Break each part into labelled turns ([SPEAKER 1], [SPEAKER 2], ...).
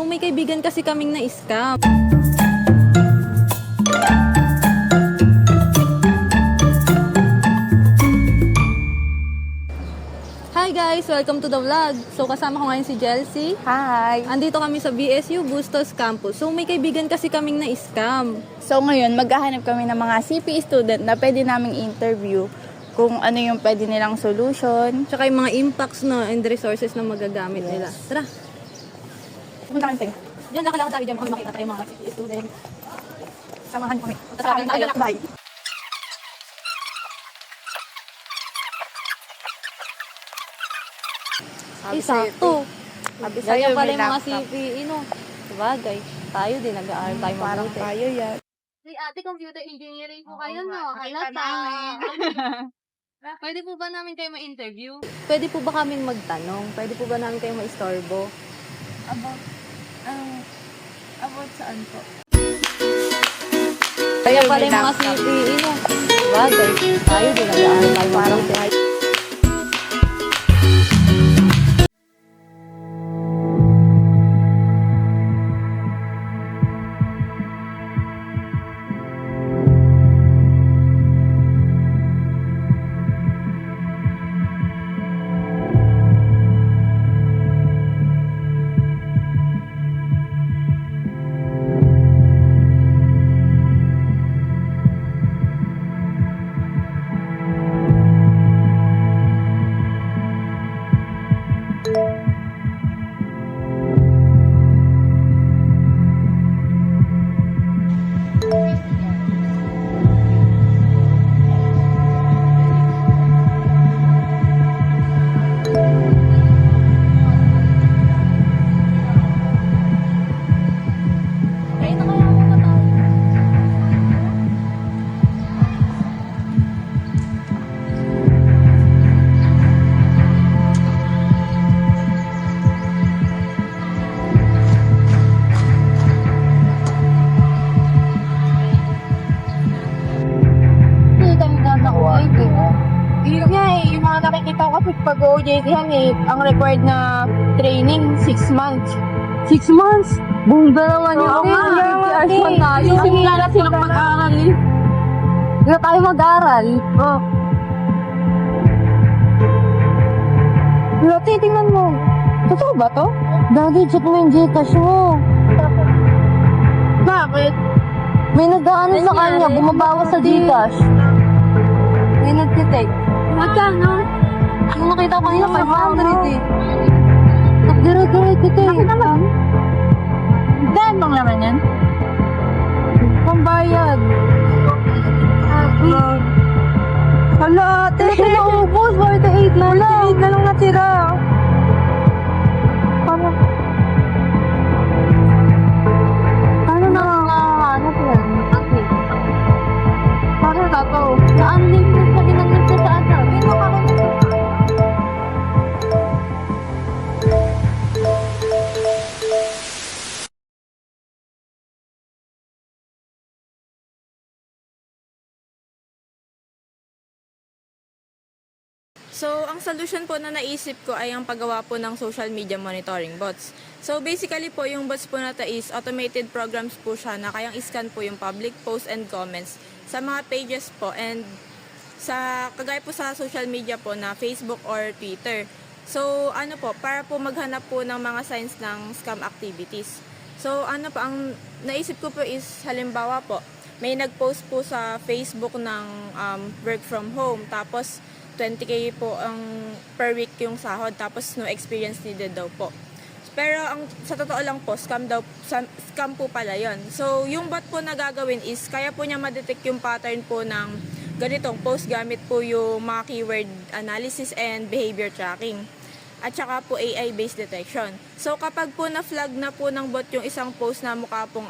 [SPEAKER 1] may kaibigan kasi kaming na-scam. Hi guys! Welcome to the vlog. So kasama ko ngayon si Jelcy.
[SPEAKER 2] Hi!
[SPEAKER 1] Andito kami sa BSU Bustos Campus. So may kaibigan kasi kaming na-scam.
[SPEAKER 2] So ngayon, maghahanap kami ng mga CPE student na pwede naming interview kung ano yung pwede nilang solution.
[SPEAKER 1] Tsaka yung mga impacts and resources na magagamit nila. Tara!
[SPEAKER 2] Punta kami.
[SPEAKER 1] Diyan nakalakad tayo dyan. Makita tayo mga CPE student.
[SPEAKER 2] Samahan kami.
[SPEAKER 1] Samahan tayo.
[SPEAKER 2] Bye!
[SPEAKER 1] Sakto.
[SPEAKER 2] Sabi
[SPEAKER 1] Ganyan
[SPEAKER 2] sa'yo,
[SPEAKER 1] pala
[SPEAKER 2] may
[SPEAKER 1] yung mga
[SPEAKER 2] laptop.
[SPEAKER 1] CPE, no? Sabagay. Tayo din, nag-aaral tayo
[SPEAKER 2] Parang
[SPEAKER 1] mabuti.
[SPEAKER 2] tayo yan.
[SPEAKER 3] Si ate, computer engineering po kayo,
[SPEAKER 2] Oo
[SPEAKER 3] no?
[SPEAKER 2] nga,
[SPEAKER 3] Halata.
[SPEAKER 2] nakita namin.
[SPEAKER 3] Pwede po ba namin kayo ma-interview?
[SPEAKER 1] Pwede po ba kaming magtanong? Pwede po ba namin kayong maistorbo?
[SPEAKER 2] About saan po?
[SPEAKER 1] Kaya pala yung mga CPE, no? Sabagay. Tayo din, nag-aaral tayo
[SPEAKER 2] Parang
[SPEAKER 1] mabuti.
[SPEAKER 2] tayo. Hirap nga eh, yung mga nakikita ko kasi pag OJT yan eh, ang required na training, 6 months.
[SPEAKER 1] 6 months? Bongga naman yun.
[SPEAKER 2] Oo nga,
[SPEAKER 1] Hours man tayo.
[SPEAKER 2] Simula na silang mag-aaral eh.
[SPEAKER 1] Hindi na tayo mag-aral.
[SPEAKER 2] Oh. Lotte, tingnan mo. Totoo ba to?
[SPEAKER 1] Dagi, check mo yung Gcash mo.
[SPEAKER 2] Bakit?
[SPEAKER 1] May nag-ano sa kanya, bumabawas sa Gcash. May nag-detect.
[SPEAKER 2] Magkano?
[SPEAKER 1] Yung nakita ko kanina, 500 eh.
[SPEAKER 2] Ano?
[SPEAKER 1] Nag-direct ito eh.
[SPEAKER 2] Bakit naman? Daan bang laman yan?
[SPEAKER 1] Pambayad.
[SPEAKER 2] Hala, ate!
[SPEAKER 1] Ito naubos, 48 na lang.
[SPEAKER 2] 48 na lang natira.
[SPEAKER 1] Ano na ano po yan? Okay.
[SPEAKER 2] Paano na to?
[SPEAKER 1] Na-unlimited pa ginamit ko sa ano.
[SPEAKER 2] Dito ka rin.
[SPEAKER 4] So, ang solution po na naisip ko ay ang paggawa po ng social media monitoring bots. So, basically po, yung bots po na ito is automated programs po siya na kayang iscan po yung public posts and comments sa mga pages po and sa kagaya po sa social media po na Facebook or Twitter. So, ano po, para po maghanap po ng mga signs ng scam activities. So, ano po, ang naisip ko po is halimbawa po, may nag-post po sa Facebook ng work from home, tapos 20K po ang per week yung sahod, tapos no experience needed daw po. Pero sa totoo lang po, scam po pala yon. So, yung bot po na gagawin is, kaya po niya ma-detect yung pattern po ng ganitong post gamit po yung mga keyword analysis and behavior tracking. At saka po AI-based detection. So, kapag po na-flag na po ng bot yung isang post na mukha pong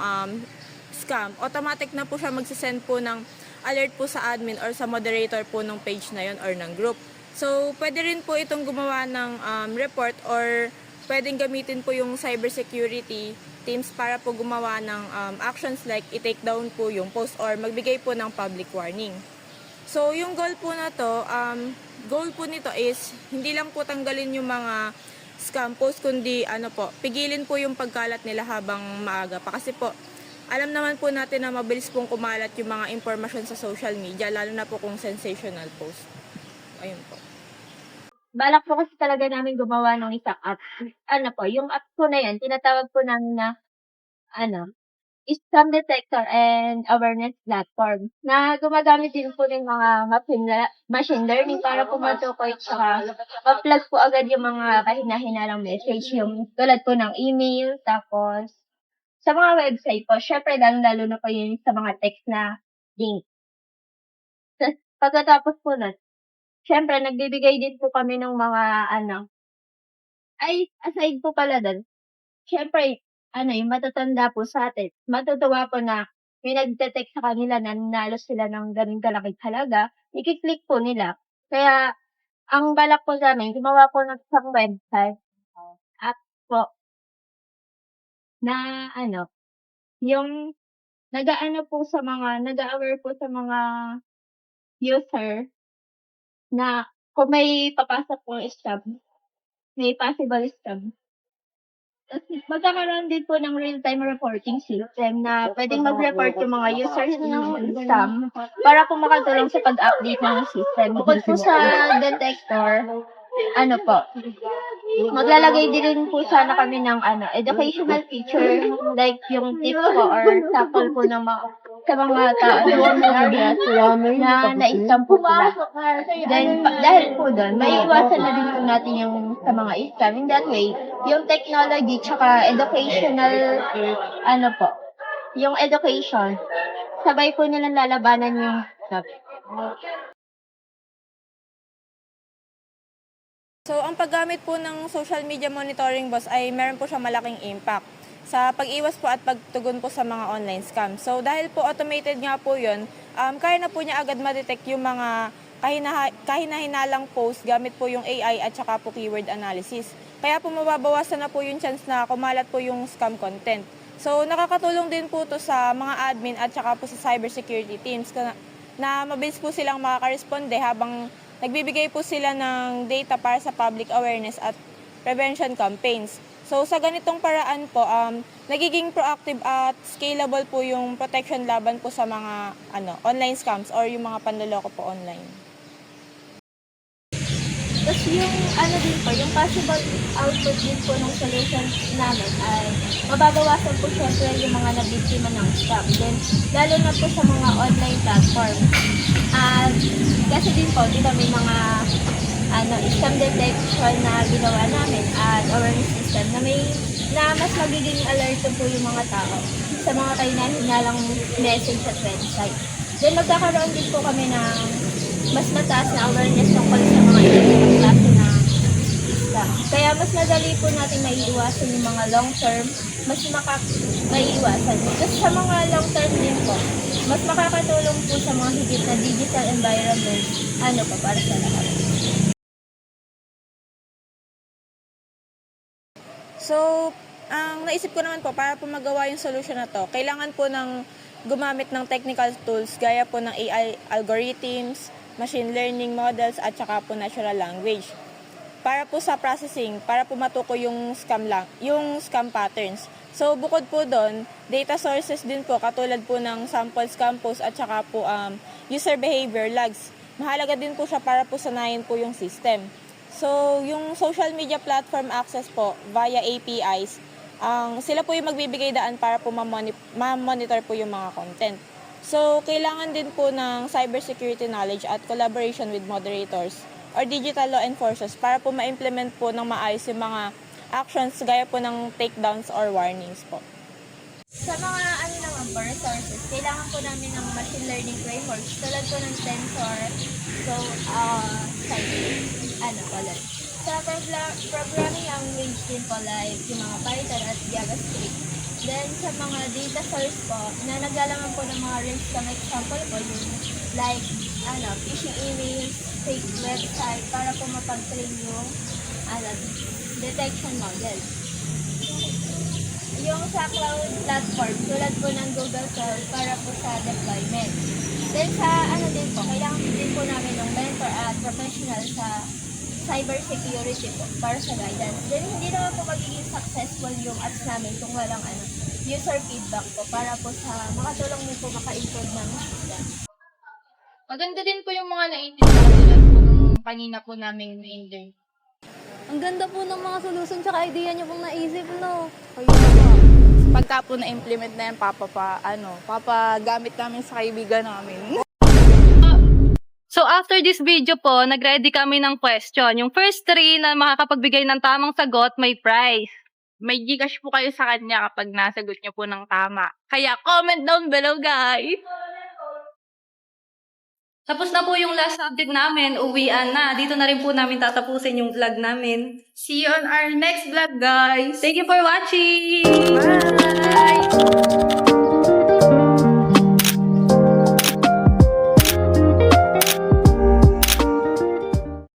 [SPEAKER 4] scam, automatic na po siya magsisend po ng alert po sa admin or sa moderator po ng page na yon or ng group. So, pwede rin po itong gumawa ng report or pwedeng gamitin po yung cybersecurity teams para po gumawa ng actions like i-take down po yung post or magbigay po ng public warning. So, yung goal po na to, goal po nito is hindi lang po tanggalin yung mga scam post, kundi pigilin po yung pagkalat nila habang maaga pa. Kasi po, alam naman po natin na mabilis pong kumalat yung mga impormasyon sa social media, lalo na po kung sensational post. Ayun po.
[SPEAKER 1] Balak po kasi talaga namin gumawa ng isang app. Yung app po na yan, tinatawag po namin na, scam detector and awareness platform na gumagamit din po ng mga machine learning para po matukoy tsaka ma-flag po agad yung mga kahina-hinalang message, yung tulad po ng email, tapos sa mga website po, syempre lalo na po yun sa mga text na link. Pagkatapos po nun, syempre nagbibigay din po kami ng mga aside po pala dun, syempre, yung matatanda po sa atin, matutuwa po na may nagte-text sa kanila na nanalo sila ng ganun kalaking halaga, i-click po nila. Kaya, ang balak po namin, gumawa po ng isang website, app po, na yung nag-a-aware po sa mga user na kung may papasok pong scam, may possible scam. Tapos magkakaroon din po ng real-time reporting system na pwedeng mag-report yung mga users ng scam para po makatulong sa pag-update ng system. Bukod po sa detector, maglalagay din po sana kami ng educational feature like yung tip po or sample po ng sa mga tao na na-scam po sila. Then, dahil po doon, may iwasan na din po natin yung sa mga scam. In that way, yung technology tsaka educational, yung education, sabay po nilang lalabanan yung scam.
[SPEAKER 4] So, ang paggamit po ng social media monitoring, boss, ay meron po siyang malaking impact sa pag-iwas po at pagtugon po sa mga online scam. So, dahil po automated nga po yun, kaya na po niya agad ma-detect yung mga kahina-hinalang post gamit po yung AI at saka po keyword analysis. Kaya po mababawasan na po yung chance na kumalat po yung scam content. So, nakakatulong din po to sa mga admin at saka po sa cybersecurity teams na mabilis po silang makakaresponde habang nagbibigay po sila ng data para sa public awareness at prevention campaigns. So sa ganitong paraan po, nagiging proactive at scalable po yung protection laban po sa mga online scams or yung mga panloloko po online.
[SPEAKER 1] Tapos yung din po, yung possible output din po ng solution namin ay mababawasan po syempre yung mga nabiktima ng scam. Then, lalo na po sa mga online platform. Kasi din po, di ba may mga scam detection na ginawa namin at awareness system na mas magiging alerto po yung mga tao sa mga kahinalang message at website. Then, magkakaroon din po kami ng mas mataas na awareness tungkol sa mga ibang klase na scam. Kaya mas madali po natin maiiwasan yung mga long-term, mas maiiwasan. Tapos sa mga long-term din po, mas makakatulong po sa mga higit na digital environment, para sa lahat.
[SPEAKER 4] So, ang naisip ko naman po, para po magawa yung solution na to, kailangan po ng gumamit ng technical tools gaya po ng AI algorithms, machine learning models, at saka po natural language. Para po sa processing, para po matukoy yung scam patterns. So, bukod po doon, data sources din po, katulad po ng sample scam posts at saka po user behavior logs. Mahalaga din po siya para po sanayin po yung system. So, yung social media platform access po via APIs, sila po yung magbibigay daan para po ma-monitor po yung mga content. So, kailangan din po ng cybersecurity knowledge at collaboration with moderators or digital law enforcers para po ma-implement po ng maayos yung mga actions gaya po ng takedowns or warnings po.
[SPEAKER 1] Sa mga resources, kailangan po namin ng machine learning frameworks tulad po ng Tensor, Sa programming language din po like yung mga Python at JavaScript. Then sa mga data source po, na naglalaman po ng mga range ng example po yung like phishing emails, fake website para po mapag-train yung detection model. Yung sa cloud platform, tulad po ng Google Cloud para po sa deployment. Then sa din po, kailangan din po namin ng mentor at professional sa cyber security po para sa guidance. Then hindi naman po magiging successful yung apps namin kung walang user feedback po para po sa makatulong din po maka-improve ng system.
[SPEAKER 3] Maganda din po yung mga na-interview tulad po nung kanina po namin na-interview.
[SPEAKER 5] Ang ganda po ng mga solution tsaka idea niyo pong naisip, no?
[SPEAKER 2] Kaya nga. Pagka po na-implement na yan, papagamit namin sa kaibigan namin.
[SPEAKER 3] So after this video po, nag-ready kami ng question. Yung first 3 na makakapagbigay ng tamang sagot, may prize.
[SPEAKER 2] May Gcash po kayo sa kanya kapag nasagot niyo po ng tama. Kaya comment down below, guys!
[SPEAKER 3] Tapos na po yung last subject namin, uwian na. Dito na rin po namin tatapusin yung vlog namin.
[SPEAKER 2] See you on our next vlog, guys!
[SPEAKER 3] Thank you for watching!
[SPEAKER 2] Bye!